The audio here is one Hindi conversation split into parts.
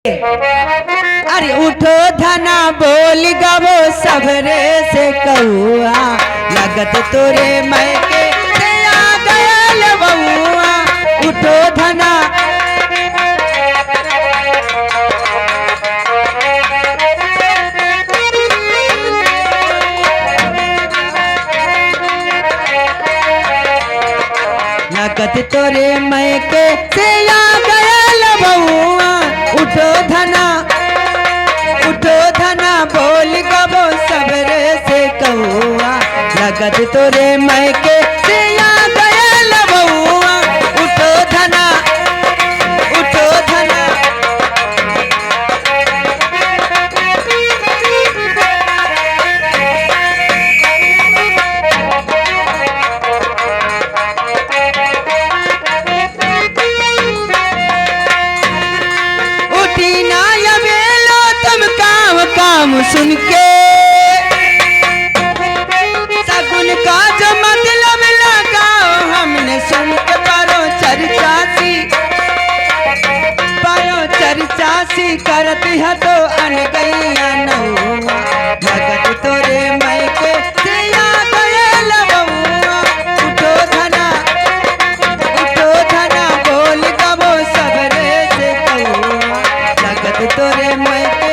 अरे उठो धना बोल गवो सबरे से कहुआ लगत तोरे मैके से आ गयल बउआ। उठो धना लगत तोरे मैके से आ गयल बउआ। उठो धना बोल गवो सबरे से कहुआ लगत तोरे मैके से आ गयल बउआ। उठो धना उठी ना यवेलो तुम काम सुन के सगुन का जो मतलब लगाओ हमने सुन के पारो चर्चा सी करती है तो अन गैया नौआ लगत तोरे मैके से आ गयल बउआ। उठो धना बोल गवो सबरे से कहुआ लगत तोरे मैके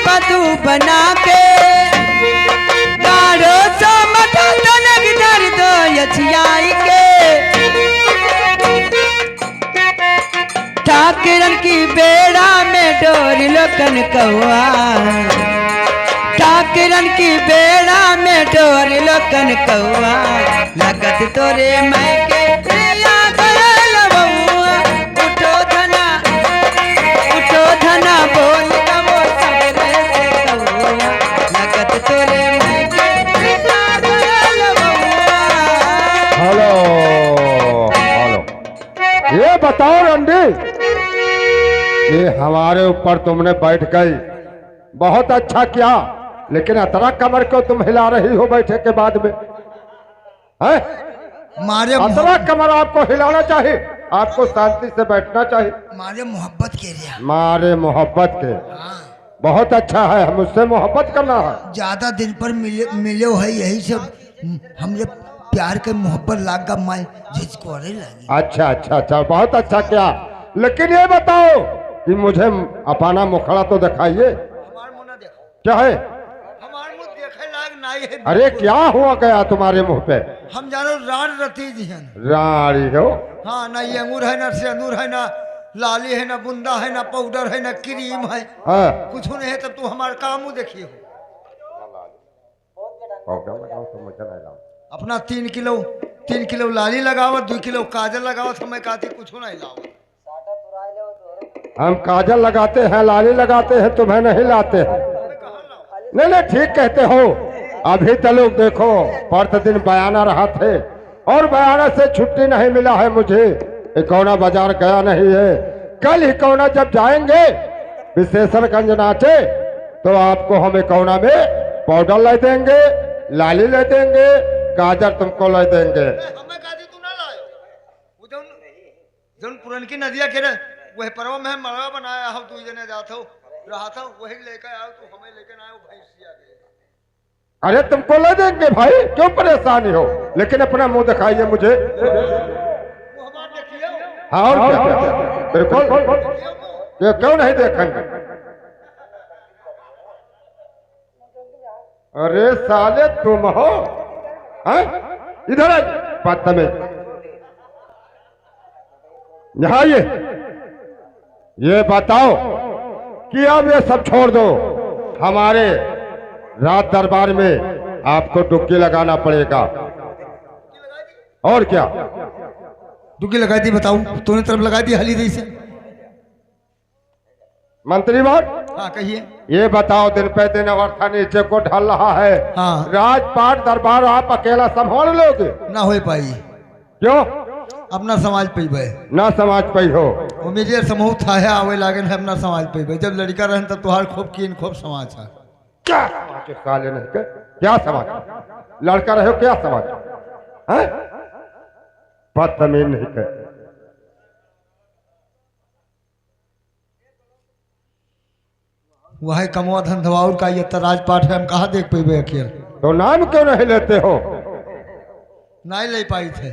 पतू बना के गाढ़ो सो मठा तनक धर दो यछियाई के। ठाकरन की बेड़ा में डोरी लोकन कौआ ठाकरन की बेड़ा में डोरी लोकन कौआ लगत तोरे मैके आ गयल बउआ। उठो धना बोल गवो सबरे से कहुआ लगत तोरे मैके आ गयल बउआ। हेलो ये बताओ रंडी, ये हमारे ऊपर तुमने बैठ गई, बहुत अच्छा किया, लेकिन अतरा कमर को तुम हिला रही हो बैठे के बाद में है? मारे अतरा कमर आपको हिलाना चाहिए, आपको शांति से बैठना चाहिए। मारे मोहब्बत के लिए मारे मोहब्बत के बहुत अच्छा है, हम उससे मोहब्बत करना है। ज्यादा दिन पर मिले हो है, यही सब हमने प्यार के मोहब्बत लाग गा माई जिसको लगी। अच्छा बहुत अच्छा किया, लेकिन ये बताओ कि मुझे अपना मुखड़ा तो दिखाइए। क्या है? अरे क्या हुआ गया तुम्हारे मुंह पे? हम जानो राण रती जी हैं। राड़ी हो? हाँ, ना ये अंगूर है, ना सिंदूर है, ना लाली है, ना बुंदा है, ना पाउडर है, ना क्रीम है, कुछ नहीं है। तब तू हमारे काम देखिए अपना 3 किलो लाली लगावत, 2 किलो काजल लगावत, हमें कहती कुछ नहीं लावत। हम काजल लगाते हैं, लाली लगाते हैं, तुम्हें नहीं लाते हैं। नहीं ठीक कहते हो। अभी तो लोग देखो प्रतिदिन बयाना रहा थे और बयाना से छुट्टी नहीं मिला है मुझे। इकौना बाजार गया नहीं है। कल इकौना जब जाएंगे विशेषणगंज नाचे तो आपको हम इकौना में पाउडर ले देंगे, लाली ले देंगे, गाजर तुमको ले देंगे। पुरन की नदिया के वही पर्व में मरवा बनाया हो, तू जने जात हो रहा था, वही लेकर आओ, तू हमें लेकर आए भैंसिया के। अरे तुमको ले देंगे भाई, क्यों परेशानी हो, लेकिन अपना मुंह दिखाइए मुझे। हाँ और क्या बिल्कुल, ये क्यों नहीं देखेंगे? अरे साले तुम हो? इधर बदतमीज, यहाँ ये बताओ कि अब ये सब छोड़ दो हमारे राज दरबार में आपको डुबकी लगाना पड़ेगा। और क्या? डुबकी लगाई थी, बताऊं? तूने तरफ लगाई थी हली दी से। मंत्री बात, हाँ कहिए। ये बताओ, दिन पे दिन अवस्था नीचे को ढल रहा है। हाँ। राजपाट दरबार आप अकेला संभाल लोगे? ना हो पाई। क्यों? अपना समाज पे भाई ना समाज पे हो। वो मेरे समूह था है आवे लागन है अपना समाज पे भाई। जब लड़का रहन तब तुहार खूब कीन खूब समाज है। क्या समाज साले नहीं के? क्या समाज? लड़का रहे हो क्या समाज है? बदतमीज नहीं कर। वह कमवा धंधवाउर का ये राजपाट है, हम कहाँ देख पेबे अकेल। तो नाम क्यों नहीं लेते हो? नहीं ले पाई थे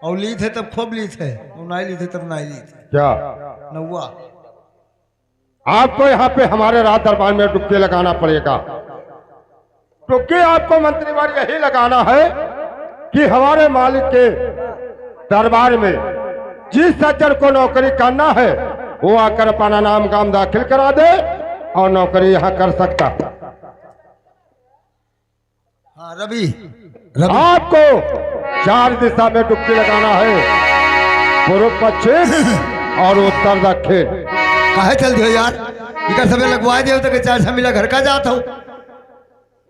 और ली थे तब खूब ली थे, और नहीं ली थे तब नहीं ली थे। क्या नौवा आपको यहाँ पे हमारे राज दरबार में डुबकी लगाना पड़ेगा। डुबकी आपको मंत्रीवार यही लगाना है कि हमारे मालिक के दरबार में जिस सज्जन को नौकरी करना है वो आकर अपना नाम काम दाखिल करा दे और नौकरी यहाँ कर सकता। हाँ रवि, आपको 4 दिशा में डुबकी लगाना है, पूर्व पश्चिम और उत्तर दक्षिण। काहे चल दियो यार, इका सबे लगवा दियो तो 4 मिला घर का जात हो।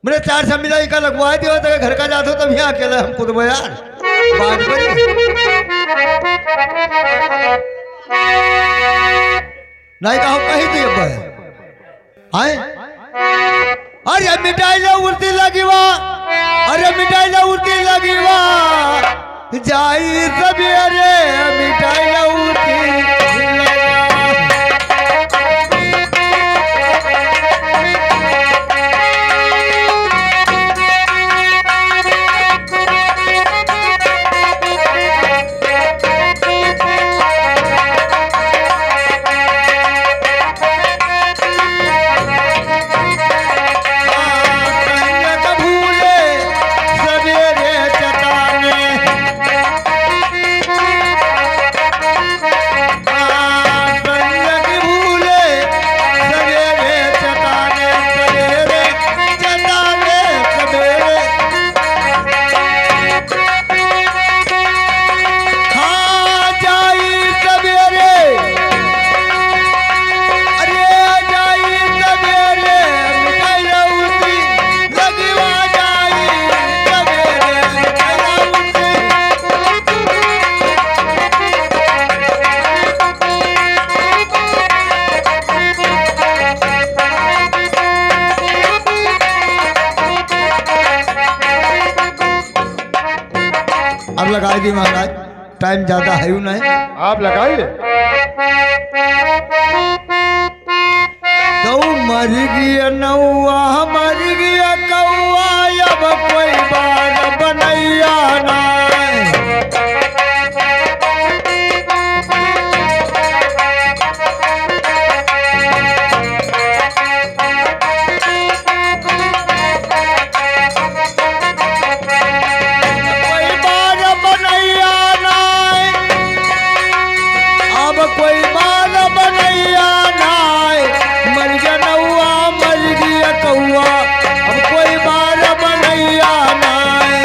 मैंने 4 मिला इका लगवा दियो तो घर का जात हो, तब यहाँ अकेले हम खुद यार बात नहीं कहो कहीं भी आए। अरे मिठाई ला उड़ती लगी वाह, अरे मिठाई ला उड़ती लगी वाह, जाई सवेरे मिठाई ला उड़ती। अब लगाई दी महाराज, टाइम ज्यादा है यू नहीं। आप लगाइए। तो मर गया नौआ मर गया कौआ, अब कोई बात बनैया ना। कोई बाल बनैया नाय, मर गया नौआ मर गया कौआ, अब कोई बाल बनैया नाय।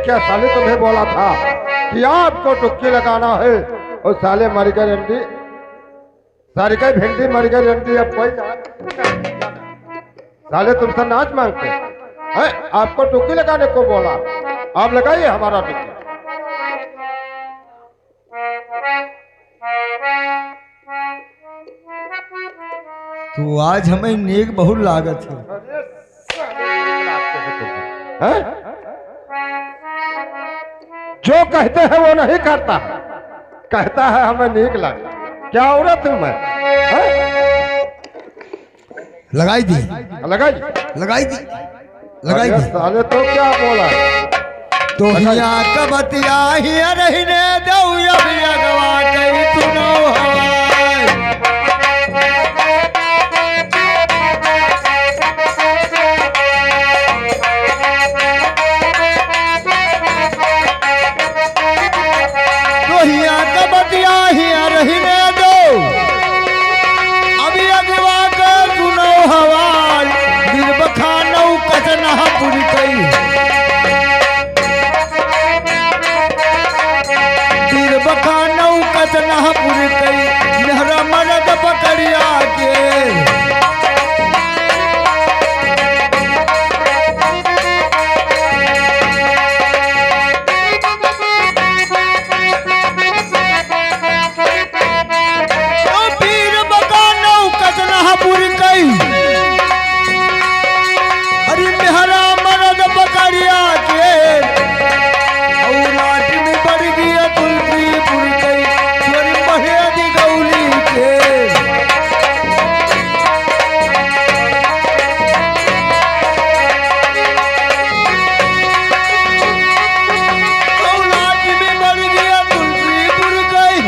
क्या साले तुम्हें बोला था कि आपको टुक्की लगाना है, और साले मर गए रंडी, सारी कई भिंडी मर गई रंडी। अब कोई साले तुमसे नाच मांगते हैं, आपको टुक्की लगाने को बोला, आप लगाइए हमारा टुक्की। तो आज हमें नेक बहुत लागत है। हैं? जो कहते हैं वो नहीं करता, कहता है हमें नीक लगा। क्या औरत हूं मैं? लगाई दी, लगाई लगाई दी, लगाई अरे दी। साले तो क्या बोला? तो हिया कबतिया हिया रहने दो अभी अगवा कई सुनो हवाई। तो हिया कबतिया हिया रहने दो अभी अगवा कर सुनो हवाई। दिल बखानो कसना पूरी कई, बखानौ कतना पुर कई मेहरा मरद पकड़िया के। ओ पीर बखानौ कतना पुर कई, अरे मेहरा मरद पकड़िया के। और लाट में बढ़ गया तुलसीपुर कई स्वर महेद गौली के। और लाट में बढ़ गया तुलसीपुर कई,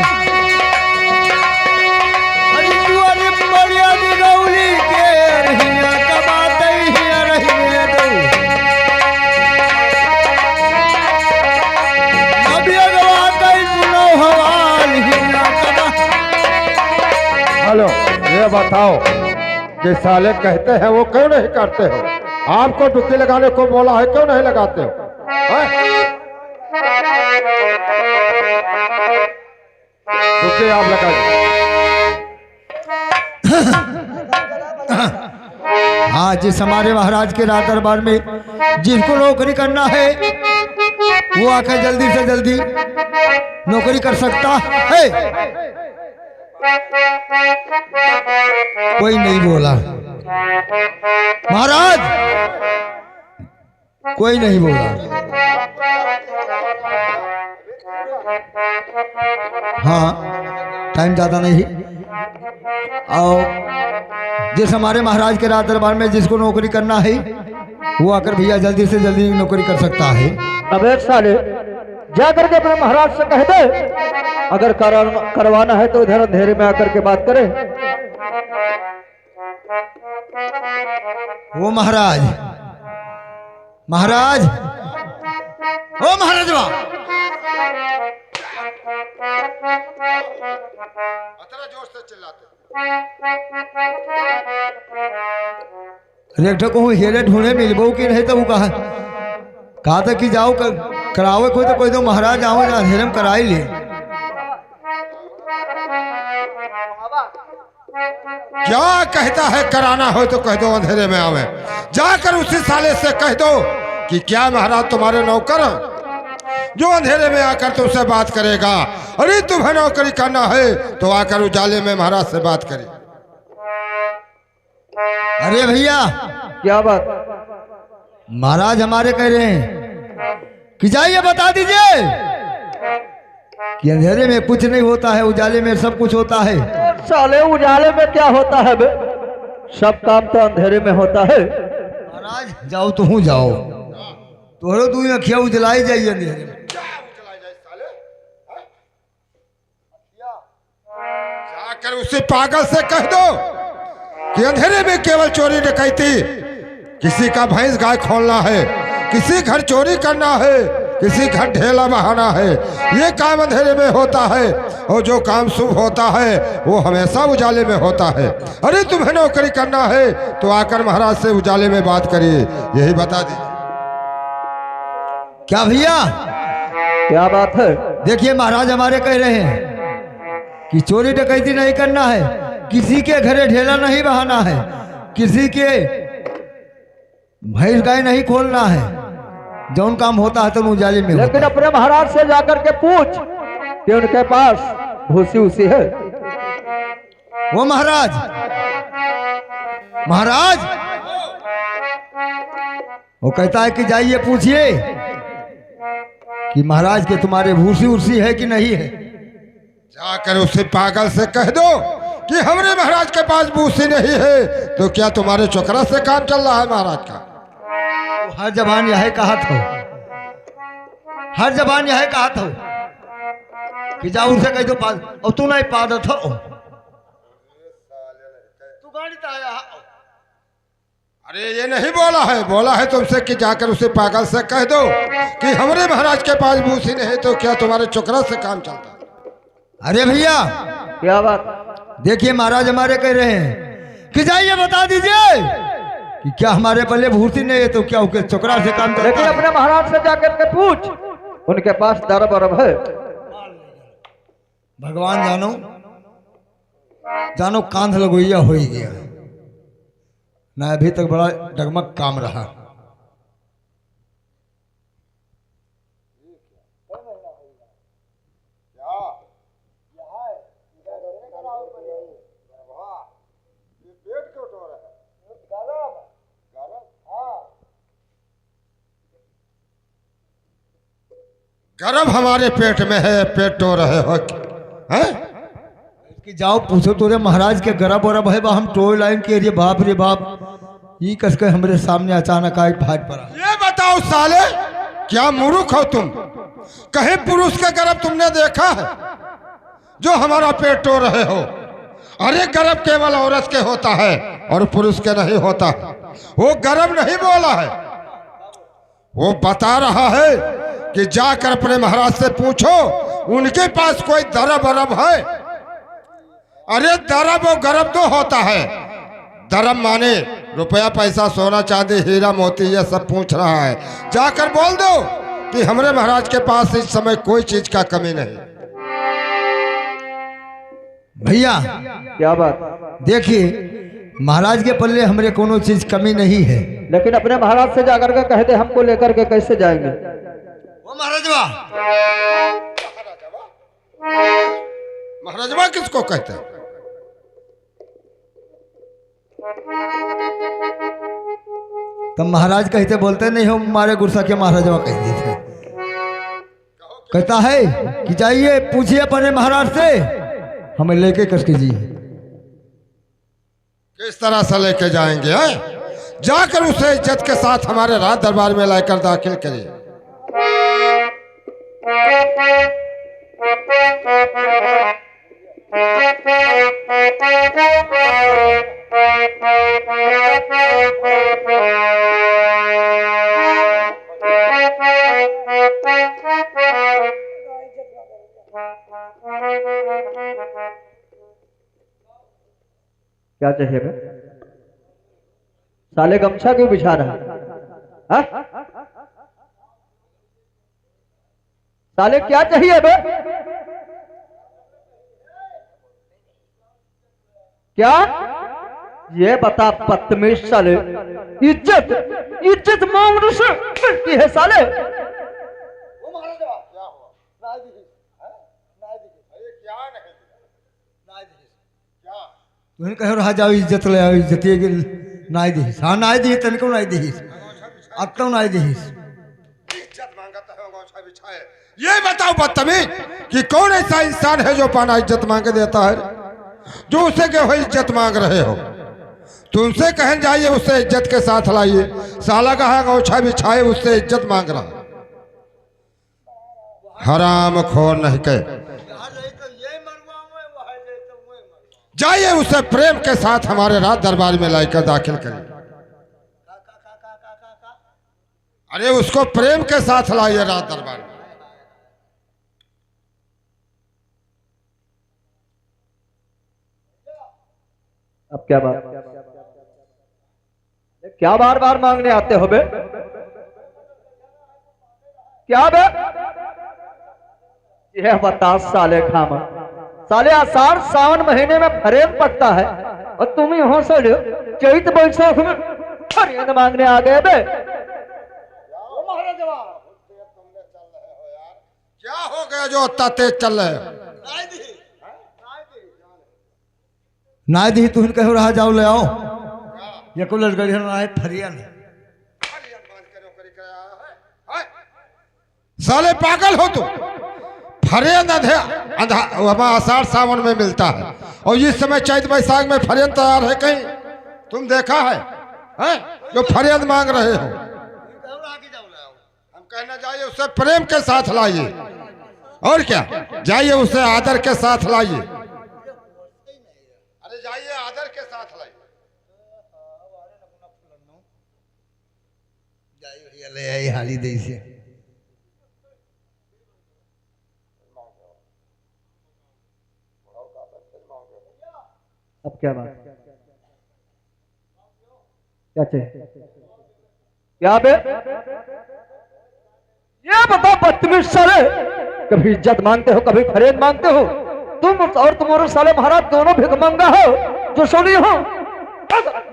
अरे स्वर महेद गौली के। हिया कबाते हिया रहने दो अभी अगवा कई सुनो हवाल। हिया कबा हेलो, ये बताओ कि साले कहते हैं वो क्यों नहीं करते हो? आपको टुक्की लगाने को बोला है, क्यों नहीं लगाते हो? टुक्की आप लगाइए। हाँ, जिस हमारे महाराज के राज दरबार में जिसको नौकरी करना है वो आकर जल्दी से जल्दी नौकरी कर सकता है। कोई नहीं बोला महाराज, कोई नहीं बोला। हाँ, टाइम ज्यादा नहीं। और जिस हमारे महाराज के राज दरबार में जिसको नौकरी करना है वो आकर भैया जल्दी से जल्दी नौकरी कर सकता है। अब एक साले जा करके अपने महाराज से कह दे, अगर करवाना है तो इधर अंधेरे में आकर के बात करे। वो महाराज, महाराज, ओ महाराज वाह, जोर से चिल्लाते। रेखा को हेरे ढूंढे मिलबो कि नहीं तो वो कहा था कि जाओ करावे कोई तो महाराज आओ ना अंधेरे में कराई ले। क्या कहता है कराना हो तो कह दो अंधेरे में आवे। जाकर उसी साले से कह दो कि क्या महाराज तुम्हारे नौकर जो अंधेरे में आकर तुमसे बात करेगा। अरे तुम्हें नौकरी करना है तो आकर उजाले में महाराज से बात करिए। अरे भैया, क्या बात? महाराज हमारे कह रहे हैं कि जाइए बता दीजिए कि अंधेरे में कुछ नहीं होता है, उजाले में सब कुछ होता है। साले उजाले में क्या होता है बे? सब काम तो अंधेरे में होता है। महाराज जाओ तो हूँ जाओ, तोहरो तू अखिया उजलाई जाइए अंधेरे में। जाकर उसी पागल से कह दो कि अंधेरे में केवल चोरी डकैती, किसी का भैंस गाय खोलना है, किसी घर चोरी करना है, किसी घर ढेला बहाना है, ये काम अंधेरे में होता है। और जो काम शुभ होता है वो हमेशा उजाले में होता है। अरे तुम्हें नौकरी करना है तो आकर महाराज से उजाले में बात करिए, यही बता दीजिए। क्या भैया? क्या बात है? देखिए महाराज हमारे कह रहे हैं कि चोरी डकैती नहीं करना है, किसी के घरे ढेला नहीं बहाना है, किसी के भैंस गाय नहीं खोलना है, जौन काम होता है तो उजाले में होता लेकिन है। अपने महाराज से जाकर के पूछ कि उनके पास भूसी उसी है। वो महाराज, महाराज वो कहता है कि जाइए पूछिए कि महाराज के तुम्हारे भूसी उर्सी है कि नहीं है। जाकर उसे पागल से कह दो कि हमारे महाराज के पास भूसी नहीं है, तो क्या तुम्हारे चोकरा से काम चल रहा है महाराज का? तो हर जबान यह कहा था, हर जबान यह कहा था कि जाओ उनसे कह दो पाद, और तू नहीं पाद था तू गाड़ी तो आया। अरे ये नहीं बोला है, बोला है तुमसे कि जाकर उसे पागल से कह दो कि हमारे महाराज के पास भूसी नहीं, तो क्या तुम्हारे चोकरा से काम चलता है? अरे भैया क्या बात? देखिए महाराज हमारे कह रहे हैं कि जाइए बता दीजिए कि क्या हमारे पल्ले भूसी नहीं है, तो क्या उसके चोकरा से काम चलता लेकिन है। अपने महाराज से जाकर के पूछ, उनके पास दरब अरब है। भगवान जानो जानो कांध लगोइया हो ही गया ना, अभी तक बड़ा डगमग काम रहा। गर्भ हमारे पेट में है, पेट टो रहे हो हैं? कि जाओ पूछो तोरे महाराज के गरब वरब है बा, हम टोय लाइन के रे बाप रे बाप, ये कस के हमरे सामने अचानक आए फाट पड़ा। ये बताओ साले, क्या मूर्ख हो तुम? कहीं पुरुष का गर्भ तुमने देखा है जो हमारा पेट टो रहे हो? अरे गर्भ केवल औरत के होता है और पुरुष के नहीं होता। वो गर्भ नहीं बोला है, वो बता रहा है कि जाकर अपने महाराज से पूछो उनके पास कोई दरब अरब है। अरे दरब और गर्भ तो होता है। दरब माने रुपया पैसा सोना चांदी हीरा मोती ये सब पूछ रहा है। जाकर बोल दो कि हमारे महाराज के पास इस समय कोई चीज का कमी नहीं। भैया क्या बात? देखिए महाराज के पल्ले हमरे कोनो चीज कमी नहीं है। लेकिन अपने महाराज से जाकर के कह दे, हमको लेकर के कैसे जाएंगे? वो महाराजवा, महाराजवा किसको कहते हैं? तब महाराज कहते बोलते नहीं हो, हमारे गुस्सा के महाराजवा कहते थे। कहता है कि जाइए पूछिए अपने महाराज से, हमें लेके कसके जी। किस तरह से लेके जाएंगे हैं? जाकर उसे इज्जत के साथ हमारे राज दरबार में लाकर दाखिल करिए। क्या चाहिए बे? साले गमछा क्यों बिछा रहा है? हाँ? साले क्या चाहिए बे? क्या? ये बता बदतमीज साले, इज्जत इज्जत मांग से मिलती है साले। तुम कहो रहा जाओ इज्जत ले आओ, इज्जत नाई दीस। हाँ नाई दी तनिको नाई दीस, अब तो नाई दीस। इज्जत मांगता है अंगोछा बिछाए। ये बताओ बदतमीज कि कौन ऐसा इंसान है जो पाना इज्जत मांगे देता है, जो उसे के हो इज्जत मांग रहे हो? तुमसे कहन जाइए उससे इज्जत के साथ लाइए। साला का है अंगोछा बिछाए उससे इज्जत मांग रहा। हराम खोर नहीं कहे। जाइए उसे प्रेम के साथ हमारे राज दरबार में लाकर दाखिल करिए। अरे उसको प्रेम के साथ लाइए राज दरबार में। अब क्या बात? क्या बार बार मांगने आते हो बे? क्या बे? यह बता साले खामा, साले आषाढ़ सावन महीने में फरेब पकता है और तुम यहाँ से चैत बैसाख में फरेब मांगने आ गए बे। क्या हो गया जो इतना तेज चल रहे हो? ना दी तुम कहो रहा जाओ ले आओ ये को लड़गड़ी है फरिया ने साले पागल हो तुम। फरेंद आषाढ़ सावन में मिलता है और इस समय चैत बैसाख में फरेंद तैयार है कहीं? तुम देखा है, जो फरेंद मांग रहे हो? हम कहना जाइए उससे प्रेम के साथ लाइए और क्या, जाइए उसे आदर के साथ लाइए। अरे जाइए आदर के साथ लाइए। ले आई हाली दे से अब क्या बात, क्या चाहिए? क्या बे? ये बताओ बदतमीज साले, कभी इज्जत मांगते हो कभी फरेब मांगते हो। तुम और तुम्हारे साले महाराज दोनों भिखमंगा हो जो सुनी हो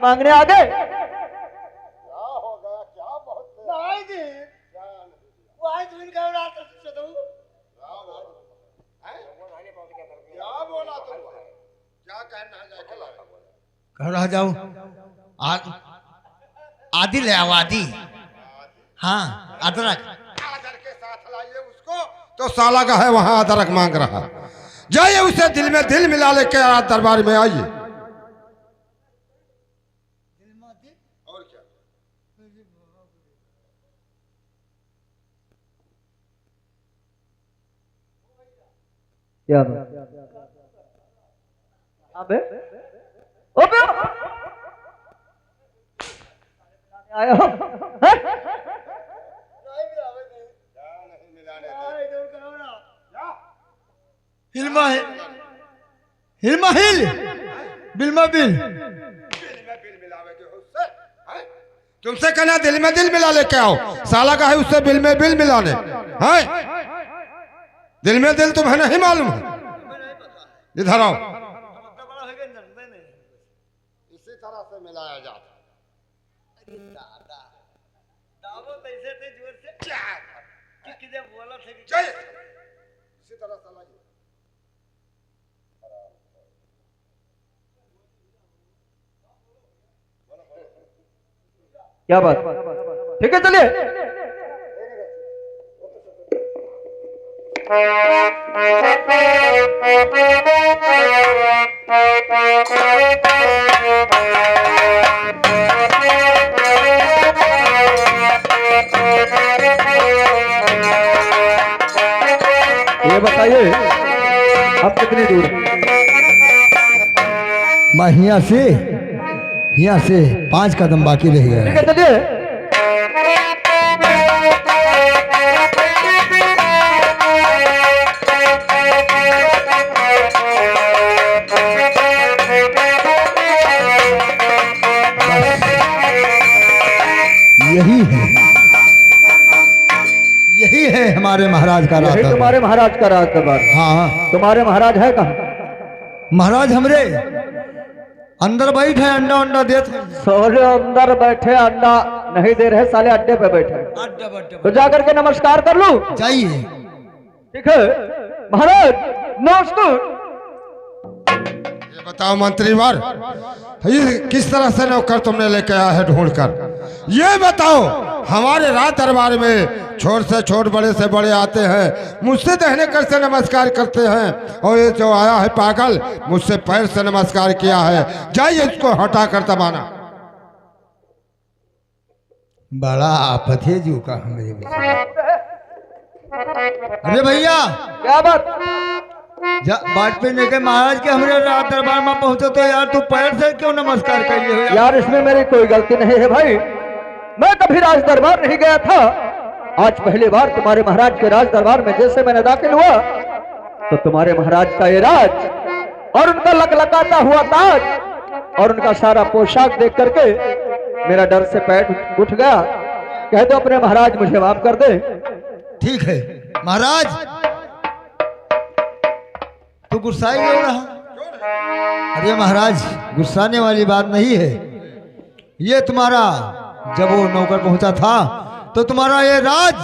मांगने आ गए। कह रहा जाओ आदि ले आओ आदि। हाँ अदरक आदर के साथ लाइए उसको। तो साला का है वहां अदरक मांग रहा, जाइए उसे दिल में दिल मिला लेके दरबार में आइए। और क्या? क्या बात? अबे अबे आया हो? हैं? हिलमा हिलमा हिल बिलमा बिल तुमसे कहना दिल में दिल मिला लेके आओ, साला का है उससे बिल में बिल मिलाने। हैं? दिल में दिल तुम्हें नहीं मालूम है? इधर आओ। इसी तरह से मिलाया जाता। इसी तरह से लाइए। क्या बात? ठीक है चलिए। ये बताइए अब कितनी दूर? मैं यहाँ से 5 कदम बाकी रह गया। ठीक है चलिए। यही है हमारे महाराज का राज। तुम्हारे महाराज का राज दरबार। हाँ तुम्हारे महाराज है कहाँ? महाराज हमरे अंदर बैठे अंडा अंडा देते। सोले अंदर बैठे अंडा नहीं दे रहे, साले अड्डे पे बैठे। तो जाकर के नमस्कार कर लूं? जाइए। ठीक है महाराज नमस्कार। ये बताओ मंत्रीवर, ये किस तरह से नौकर तुमने लेके आया है ढूंढ कर? ये बताओ, हमारे राज दरबार में छोट से छोट बड़े से बड़े आते हैं, मुझसे दहने कर से नमस्कार करते हैं, और ये जो आया है पागल मुझसे पैर से नमस्कार किया है। जाइए इसको हटा कर दबाना। बड़ा आफत है जीव का हमें। अरे भैया क्या बात? बात पे लेके महाराज के हमारे राज दरबार में पहुंचे तो यार तू पैर से क्यों नमस्कार कर रही हो? यार इसमें मेरी कोई गलती नहीं है भाई, मैं कभी राज दरबार नहीं गया था। आज पहली बार तुम्हारे महाराज के राज दरबार में जैसे मैंने दाखिल हुआ तो तुम्हारे महाराज का ये राज और उनका लकलकाता हुआ ताज और उनका सारा पोशाक देख करके मेरा डर से पैर उठ गया। कह दो अपने महाराज मुझे माफ कर दे। ठीक है महाराज, तू गुस्साए क्यों रहा? अरे महाराज, गुस्साने वाली बात नहीं है। ये तुम्हारा जब वो नौकर पहुंचा था तो तुम्हारा ये राज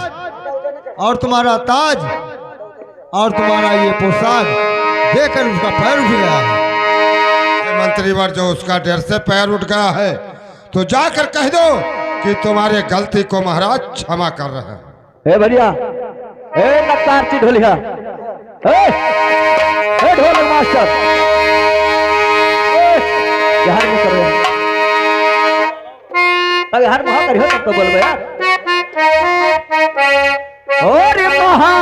और तुम्हारा ताज और तुम्हारा ये पोशाक देखकर उसका पैर उठ गया है। मंत्रीवर जो उसका डर से पैर उठ गया है तो जाकर कह दो कि तुम्हारे गलती को महाराज क्षमा कर रहे हैं। ए भैया, ए नकार ची ढोलिया, ए ढोल मास्टर, यार नहीं कर रहे, अगर हर महा करियो तब तो बोलबे यार। और महा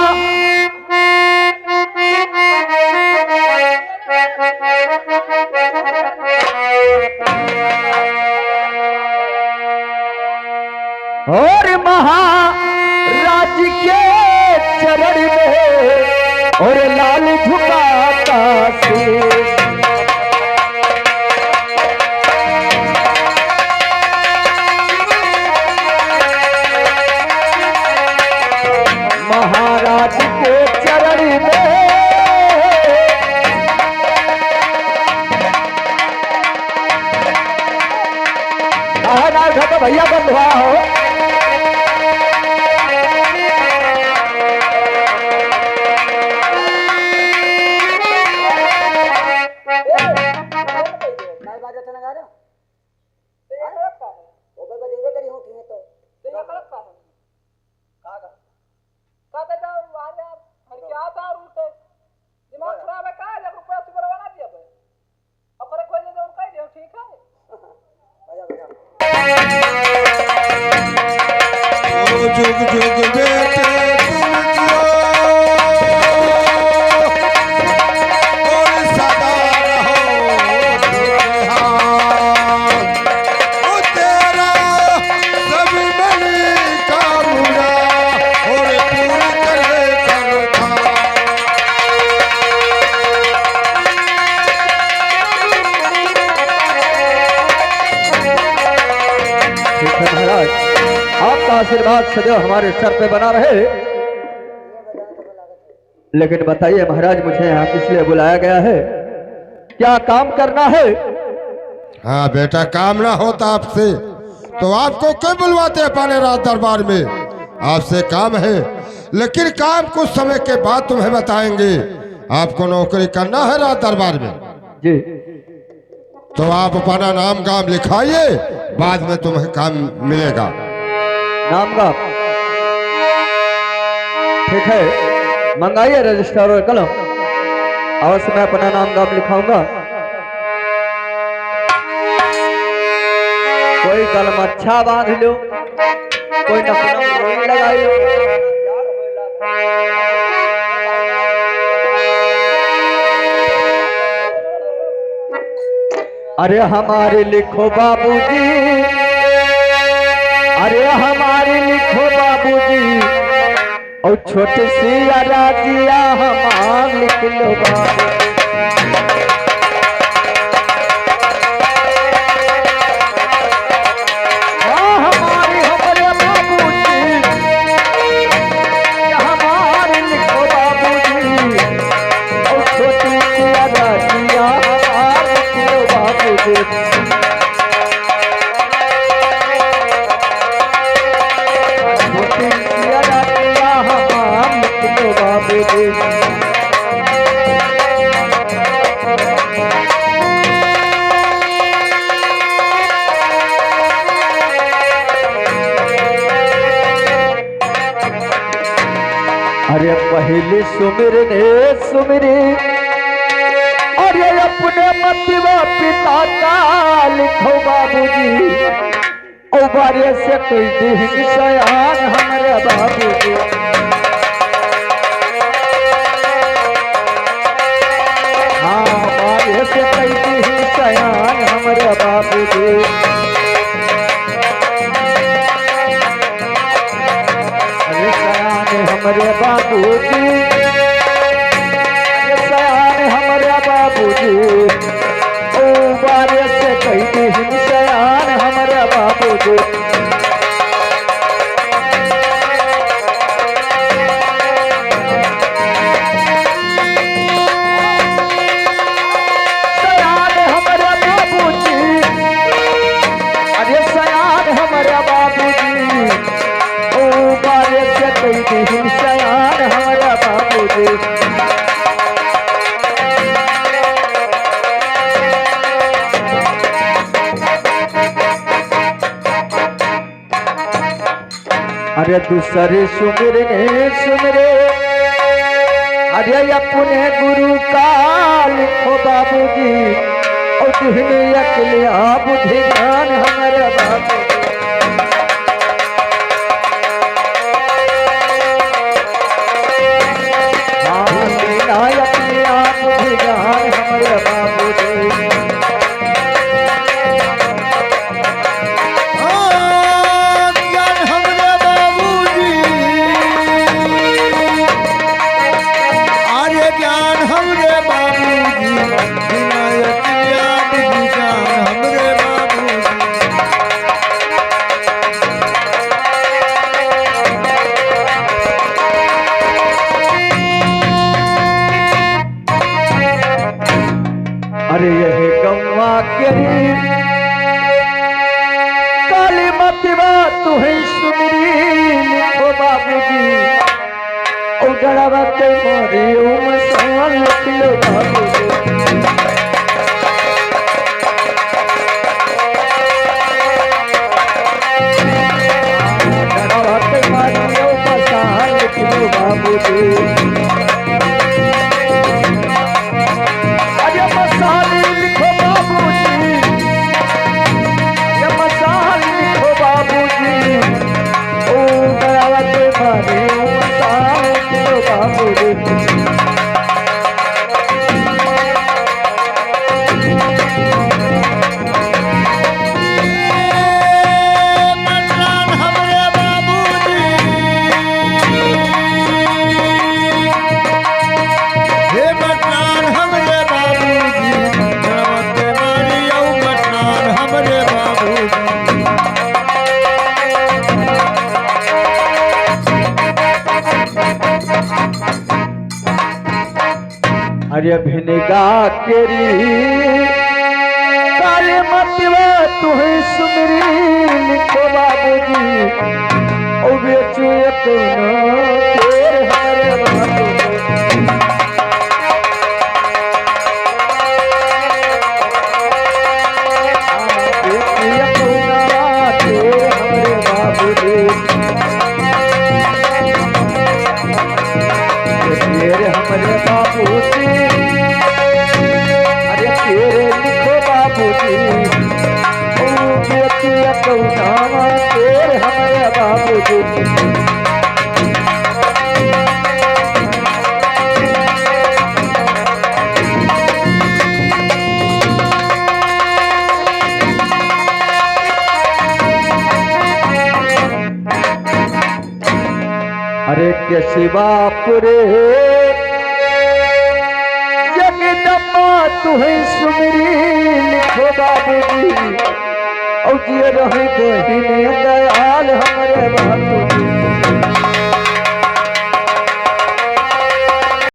और महाराज के चरण में और लाल झुकाता शीश, महाराज के चरण में तो भैया बंधुआ हो। जुग जुग बेटे तुम जियो और सदा रहो खुशहाल। ओ तेरा सब बनी कामना और पूरी करे करता। ठीक है महाराज, आपका आशीर्वाद सदैव हमारे सर पे बना रहे। लेकिन बताइए महाराज, मुझे यहाँ किस लिए बुलाया गया है? क्या काम करना है? हाँ बेटा, काम ना होता आपसे तो आपको क्यों बुलवाते अपने राज दरबार में? आपसे काम है, लेकिन काम कुछ समय के बाद तुम्हें बताएंगे। आपको नौकरी करना है राज दरबार में जी, तो आप अपना नाम गाम लिखाइए, बाद में तुम्हें काम मिलेगा। नाम का ठीक है, मंगाइए रजिस्टर और कलम, अवश्य मैं अपना नाम गाम लिखाऊंगा। कोई कलम अच्छा बांध लो, कोई नकलम रोई लगाई लो। अरे हमारे लिखो बाबूजी, अरे हमारी लिखो बाबूजी, और छोटी सी राजिया हमार लिख लो बाबू। हमारी हमारे बाबूजी, हमारी लिखो बाबूजी, और छोटी सी राजिया हमार लिख लो बाबूजी। अरे पहले सुमिरने सुमिरे, अरे अपने मतिवा पिता का लिखो बाबूजी, और बारे से कोई दिन सयान हमारे बाबूजी। हाँ, बारे से कोई दिन सयान हमारे बाबूजी। हमारे बाबूजी, सयान हमारे बाबूजी, ओ बारे से कही दिन सयान हमारे बाबूजी। अरे दूसरे सुमिरने सुमरे अरे अपने गुरु का लिखो बाबूजी और तुहने अकलिया बुद्धि ज्ञान हमारे बाबू अरे यही गौवा के काली मतिवा तुहे सुमिरी लिखो बाबूजी ओ गड़ावा के मारी ओ मसान लिखो बाबूजी गड़ावा के मारी ओ मसान लिखो बाबूजी अरे भिनगा केरी काले मतिवा तुहे सुमरी लिखो बाबूजी ओ बेचू अपना तेरे हमारे बाबूजी बेचू अपना तेरे हमारे बाबूजी तेरे हमारे बाबूजी तेरे लिखो बाबूजी ओ बेटिया कौनावा तेरे हमारे बाबूजी अरे के शिवापुरे तुहे सुमरी लिखो बाबूजी और जिए रहे बहिने दयाल हमारे बाबू